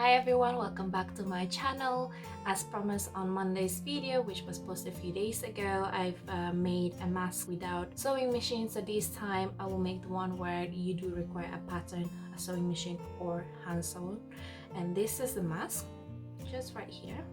Hi everyone, welcome back to my channel. As promised on Monday's video, which was posted a few days ago, I've made a mask without sewing machine. So this time I will make the one where you do require a pattern, a sewing machine or hand sewn. And this is the mask, just right here.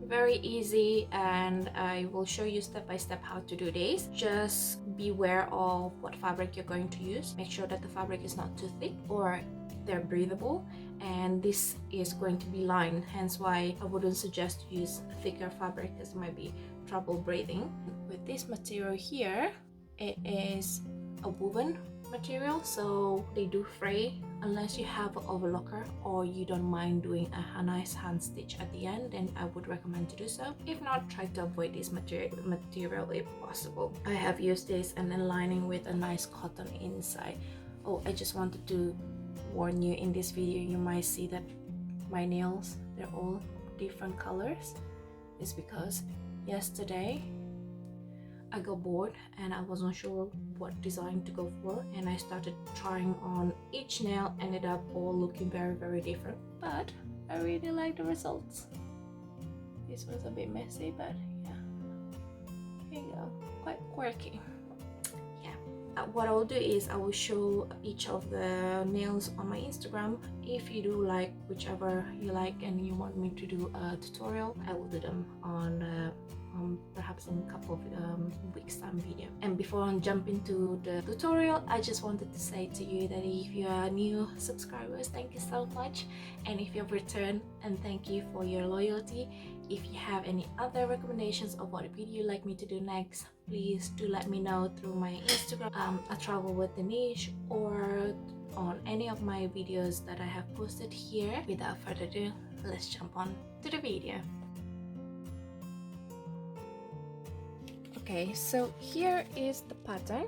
Very easy, and I will show you step by step how to do this. Just beware of what fabric you're going to use. Make sure that the fabric is not too thick or they're breathable, and this is going to be lined, hence why I wouldn't suggest to use thicker fabric because it might be trouble breathing. With this material here, it is a woven material, so they do fray unless you have an overlocker or you don't mind doing a nice hand stitch at the end. Then I would recommend to do so. If not, try to avoid this material if possible. I have used this and then lining with a nice cotton inside. Oh, I just wanted to warn you, in this video you might see that my nails, they're all different colors. It's because yesterday I got bored and I wasn't sure what design to go for, and I started trying on each nail. Ended up all looking very different, but I really like the results. This was a bit messy, but yeah, here you go, quite quirky. Yeah, what I'll do is I will show each of the nails on my Instagram. If you do like whichever you like and you want me to do a tutorial, I will do them on perhaps in a couple of weeks time video. And before I jump into the tutorial, I just wanted to say to you that if you are new subscribers, thank you so much, and if you've returned, and thank you for your loyalty. If you have any other recommendations of what video you'd like me to do next, please do let me know through my Instagram at TravelwithDeniche, or on any of my videos that I have posted here. Without further ado, let's jump on to the video. Okay, so here is the pattern,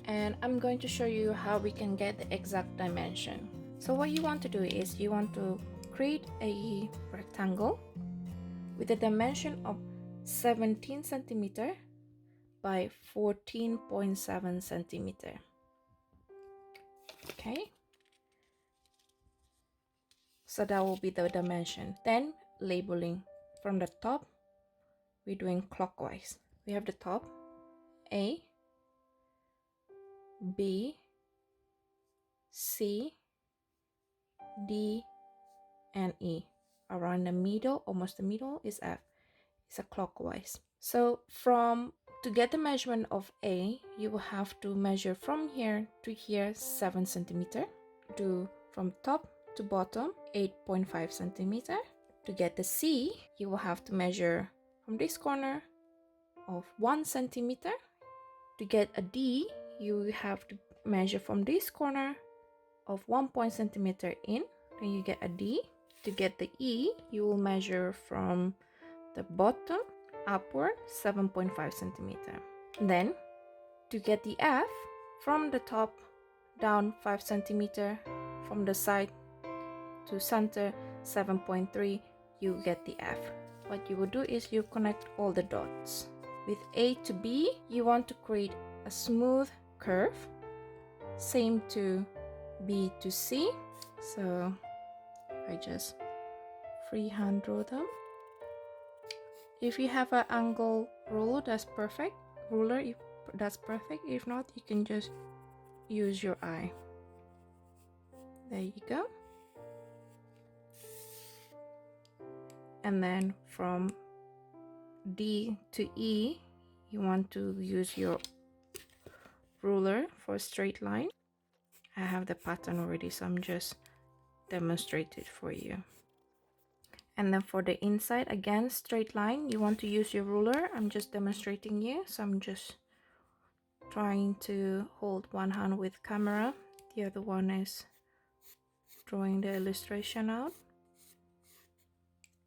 and I'm going to show you how we can get the exact dimension. So what you want to do is you want to create a rectangle with a dimension of 17 centimeter by 14.7 centimeter. Okay, so that will be the dimension. Then labeling from the top, we're doing clockwise. We have the top, A, B, C, D, and E. Around the middle, almost the middle, is F. It's a clockwise. So to get the measurement of A, you will have to measure from here to here 7 centimeter. Do from top to bottom 8.5 centimeter. To get the C, you will have to measure from this corner of 1 centimeter. To get a D, you have to measure from this corner of 1 centimeter in, then you get a D. To get the E, you will measure from the bottom upward 7.5 centimeter. Then to get the F, from the top down 5 centimeter, from the side to center 7.3, you get the F. What you will do is you connect all the dots. With A to B, you want to create a smooth curve. Same to B to C. So I just freehand draw them. If you have an angle ruler, that's perfect. That's perfect. If not, you can just use your eye. There you go. And then from D to E, you want to use your ruler for a straight line. I have the pattern already, so I'm just demonstrating it for you. And then for the inside, again, straight line, you want to use your ruler. I'm just demonstrating you, so I'm just trying to hold one hand with camera, the other one is drawing the illustration out.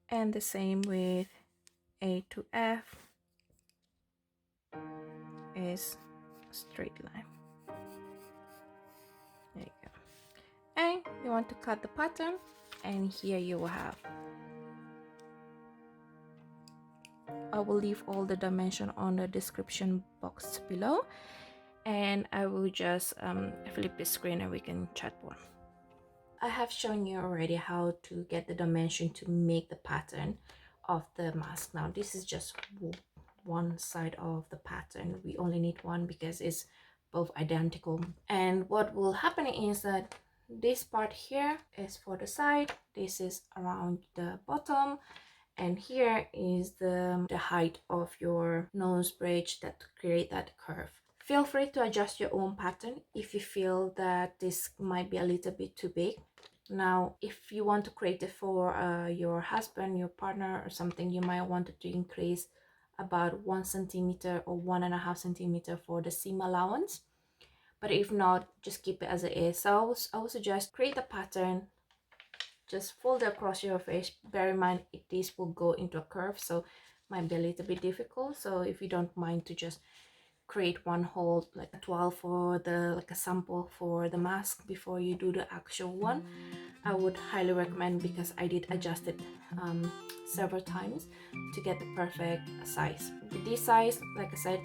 And the same with A to F is straight line. There you go. And you want to cut the pattern, and here you will have. I will leave all the dimension on the description box below. and I will just flip the screen and we can chat more. I have shown you already how to get the dimension to make the pattern of the mask. Now this is just one side of the pattern. We only need one because it's both identical. And what will happen is that this part here is for the side, this is around the bottom, and here is the height of your nose bridge that create that curve. Feel free to adjust your own pattern if you feel that this might be a little bit too big. Now, if you want to create it for your husband, your partner or something, you might want to increase about 1 centimeter or 1.5 centimeter for the seam allowance. But if not, just keep it as it is. So I would suggest create a pattern, just fold it across your face. Bear in mind this will go into a curve, so might be a little bit difficult. So if you don't mind to just create one whole like a 12 for the like a sample for the mask before you do the actual one, I would highly recommend, because I did adjust it several times to get the perfect size. With this size, like I said,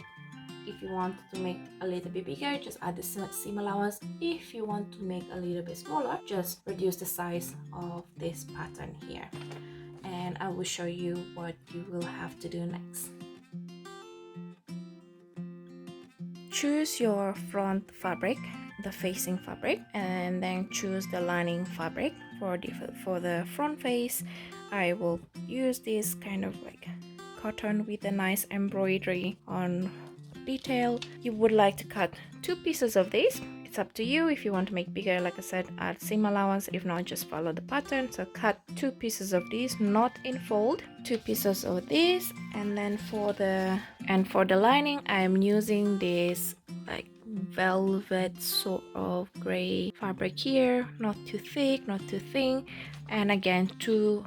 if you want to make a little bit bigger, just add the seam allowance. If you want to make a little bit smaller, just reduce the size of this pattern here, and I will show you what you will have to do next. Choose your front fabric, the facing fabric, and then choose the lining fabric. For the front face, I will use this kind of like cotton with a nice embroidery on detail. You would like to cut 2 pieces of this. It's up to you. If you want to make bigger, like I said, add seam allowance. If not, just follow the pattern. So cut 2 pieces of this, not in fold, 2 pieces of this. And then for the lining, I am using this like velvet sort of gray fabric here, not too thick, not too thin, and again 2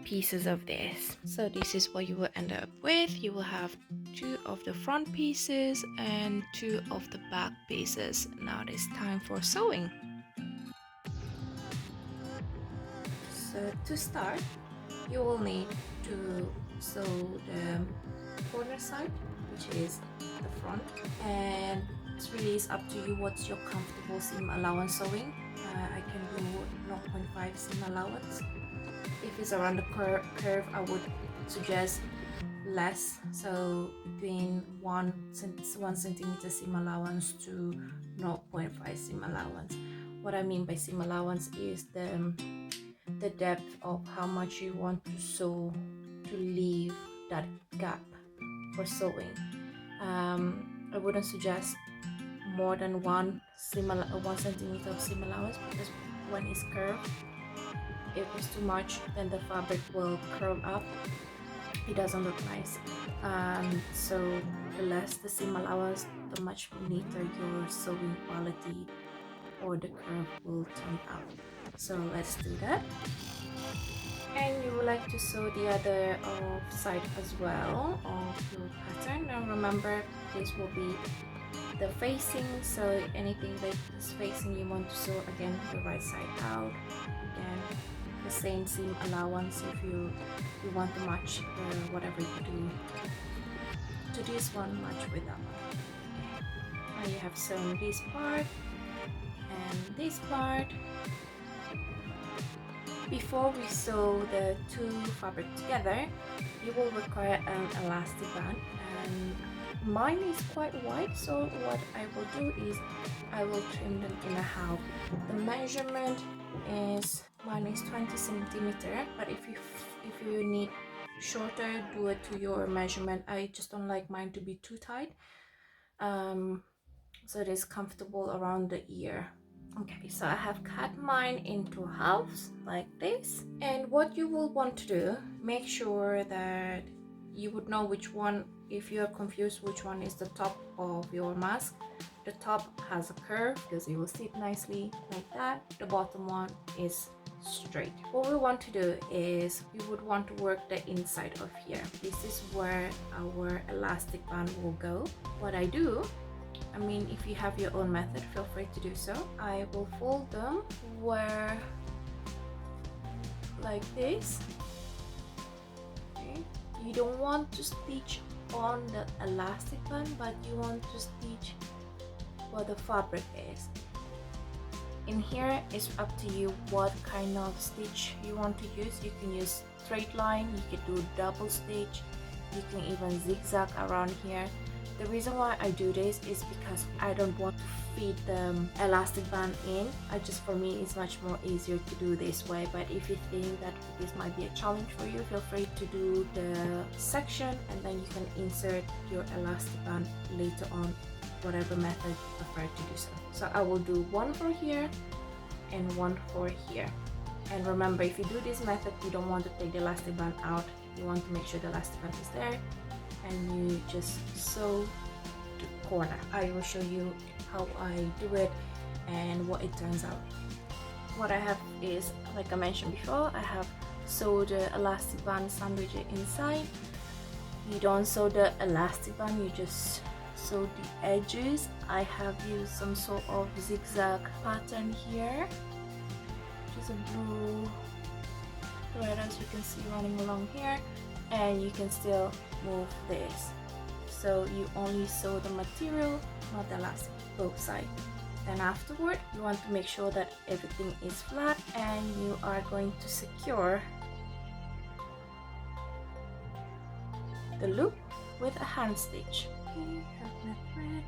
pieces of this. So this is what you will end up with. You will have 2 of the front pieces and 2 of the back pieces. Now it's time for sewing. So to start, you will need to sew the corner side, which is the front, and it's really up to you what's your comfortable seam allowance sewing. I can do 0.5 seam allowance. If it's around the curve, I would suggest less, so between 1 centimeter seam allowance to 0.5 seam allowance. What I mean by seam allowance is the depth of how much you want to sew to leave that gap for sewing. I wouldn't suggest more than 1 centimeter of seam allowance, because when it's curved, if it's too much, then the fabric will curl up. It doesn't look nice. So the less the seam allowance, the much neater your sewing quality or the curve will turn out. So let's do that. And you would like to sew the other side as well of your pattern. Now remember, this will be the facing, so anything that is facing you want to sew again the right side out. Again, the same seam allowance if you want to match whatever you do to this one, match with that one. Now you have sewn this part and this part. Before we sew the 2 fabric together, you will require an elastic band, and mine is quite wide, so what I will do is I will trim them in a half. The measurement is, mine is 20 centimeter, but if you need shorter, do it to your measurement. I just don't like mine to be too tight, so it is comfortable around the ear. Okay, so I have cut mine into halves like this, and what you will want to do, make sure that you would know which one, if you are confused which one is the top of your mask. The top has a curve because it will sit nicely like that. The bottom one is straight. What we want to do is we would want to work the inside of here. This is where our elastic band will go. What I do, I mean, if you have your own method, feel free to do so. I will fold them where like this. Okay. You don't want to stitch on the elastic band, but you want to stitch what the fabric is. In here, it's up to you what kind of stitch you want to use. You can use straight line, you can do double stitch, you can even zigzag around here. The reason why I do this is because I don't want to feed the elastic band in. For me, it's much more easier to do this way. But if you think that this might be a challenge for you, feel free to do the section and then you can insert your elastic band later on, whatever method you prefer to do so. So I will do one for here and one for here. And remember, if you do this method, you don't want to take the elastic band out. You want to make sure the elastic band is there, and you just sew the corner. I will show you how I do it and what it turns out. What I have is, like I mentioned before, I have sewed the elastic band sandwich inside. You don't sew the elastic band, you just sew the edges. I have used some sort of zigzag pattern here, which is a blue thread, as you can see, running along here, and you can still move this. So you only sew the material, not the elastic, both sides. Then afterward, you want to make sure that everything is flat, and you are going to secure the loop with a hand stitch. Okay, have my thread.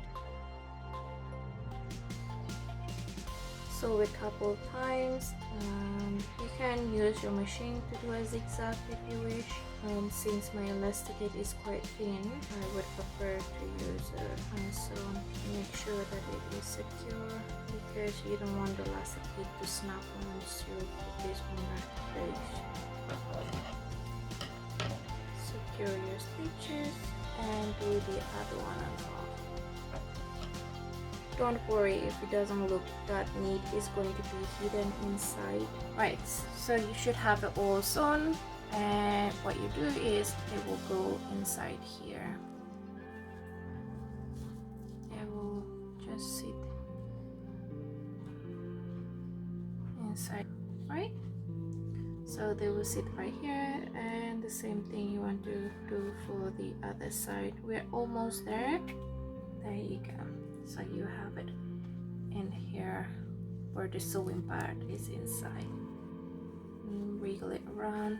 Sew it a couple of times. You can use your machine to do a zigzag if you wish. Since my elasticate is quite thin, I would prefer to use a hand sewn to make sure that it is secure, because you don't want the elasticate to snap once you put this on that place. Secure your stitches and do the other one as well. Don't worry if it doesn't look that neat, it's going to be hidden inside. Right, so you should have it all sewn, and what you do is it will go inside here. It will just sit inside, right? So they will sit right here, and the same thing you want to do for the other side. We're almost there. There you go. So you have it in here where the sewing part is inside. Wriggle it around.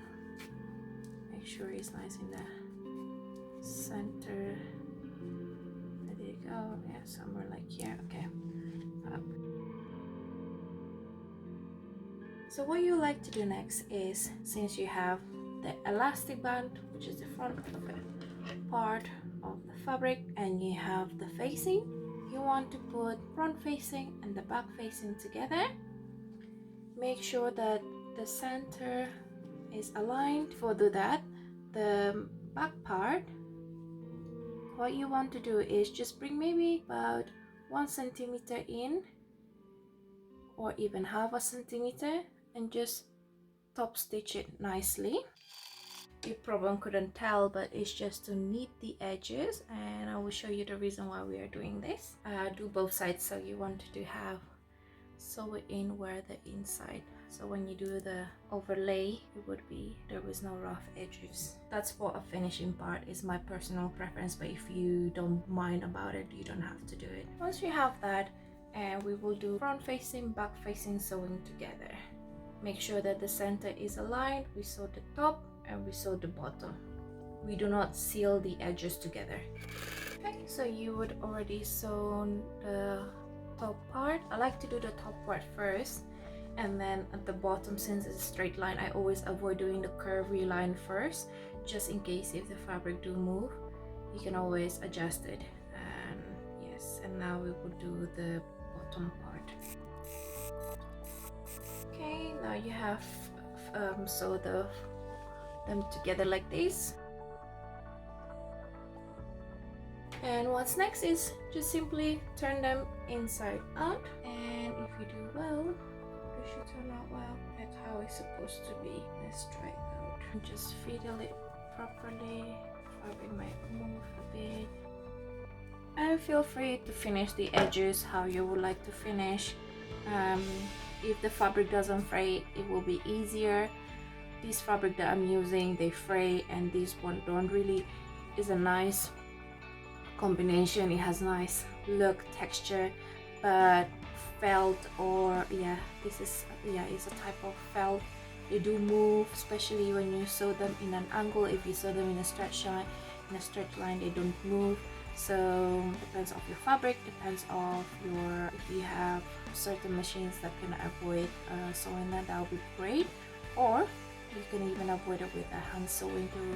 Make sure it's nice in the center. There you go. Yeah, somewhere like here. Okay. Up. So what you like to do next is, since you have the elastic band, which is the front of it, part of the fabric, and you have the facing, you want to put front facing and the back facing together. Make sure that the center is aligned. For that, the back part, what you want to do is just bring maybe about 1 centimeter in, or even half a centimeter, and just top stitch it nicely. You probably couldn't tell, but it's just to knead the edges, and I will show you the reason why we are doing this. Do both sides, so you want to have sew it in where the inside, so when you do the overlay, it would be there was no rough edges. That's for a finishing part, is my personal preference, but if you don't mind about it, you don't have to do it. Once you have that, and we will do front facing, back facing sewing together. Make sure that the center is aligned. We sew the top and we sew the bottom. We do not seal the edges together. Okay, so you would already sew the top part. I like to do the top part first, and then at the bottom, since it's a straight line, I always avoid doing the curvy line first, just in case if the fabric do move, you can always adjust it. And yes, and now we will do the bottom part. Okay, now you have sew them together like this. And what's next is just simply turn them inside out, and if you do well, it should turn out well. That's how it's supposed to be. Let's try it out. Just fiddle it properly. Fabric might move a bit, and feel free to finish the edges how you would like to finish. If the fabric doesn't fray, it will be easier. This fabric that I'm using, they fray, and this one don't really. Is a nice combination. It has nice look, texture, but felt, or yeah, this is, yeah, it's a type of felt. They do move, especially when you sew them in an angle. If you sew them in a straight line, they don't move. So depends of your fabric, depends of your, if you have certain machines that can avoid sewing that would be great, or you can even avoid it with a hand sewing tool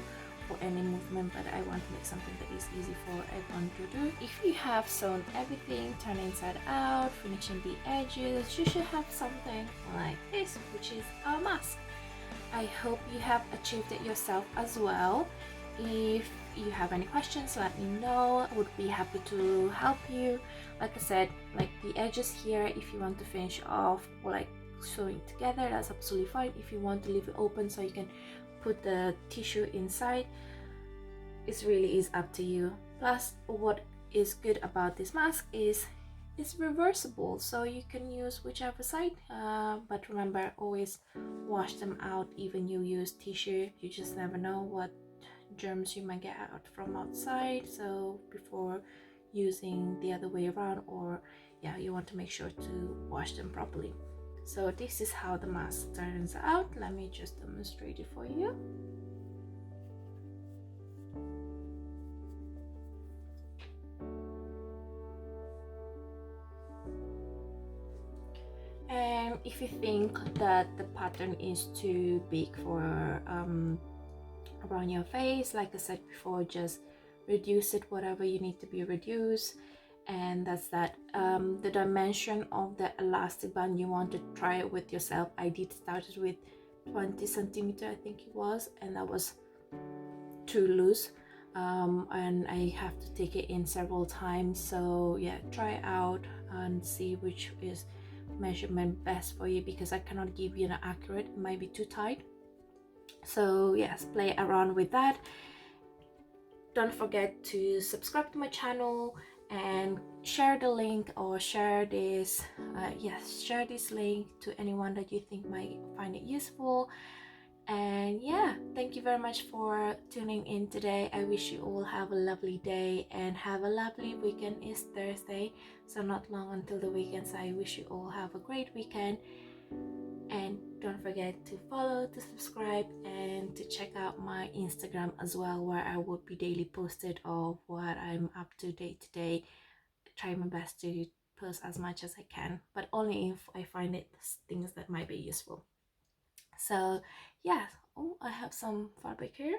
for any movement. But I want to make something that is easy for everyone to do. If you have sewn everything, turn inside out, finishing the edges, you should have something like this, which is a mask. I hope you have achieved it yourself as well. If you have any questions, let me know. I would be happy to help you. Like I said, like the edges here, if you want to finish off or like sewing together, that's absolutely fine. If you want to leave it open so you can put the tissue inside, it really is up to you. Plus, what is good about this mask is it's reversible, so you can use whichever side, but remember, always wash them out. Even you use tissue, you just never know what germs you might get out from outside, so before using the other way around, or yeah, you want to make sure to wash them properly. So this is how the mask turns out. Let me just demonstrate it for you. And if you think that the pattern is too big for around your face, like I said before, just reduce it whatever you need to be reduced, and that's that. The dimension of the elastic band, you want to try it with yourself. I did start it with 20 centimeter, I think it was, and that was too loose, and I have to take it in several times. So yeah, try it out and see which is measurement best for you, because I cannot give you an accurate, it might be too tight. So yes, play around with that. Don't forget to subscribe to my channel and share the link, or share this share this link to anyone that you think might find it useful. And yeah, thank you very much for tuning in today. I wish you all have a lovely day and have a lovely weekend. It's Thursday, so not long until the weekend, so I wish you all have a great weekend. And don't forget to follow, to subscribe, and to check out my Instagram as well, where I will be daily posted of what I'm up to day to day. Try my best to post as much as I can, but only if I find it things that might be useful. So yeah, oh, I have some fabric here,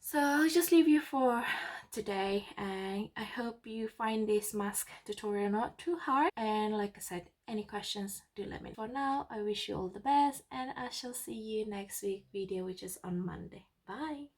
so I'll just leave you for today, and I hope you find this mask tutorial not too hard. And like I said, any questions, do let me know. For now, I wish you all the best, and I shall see you next week video, which is on Monday. Bye.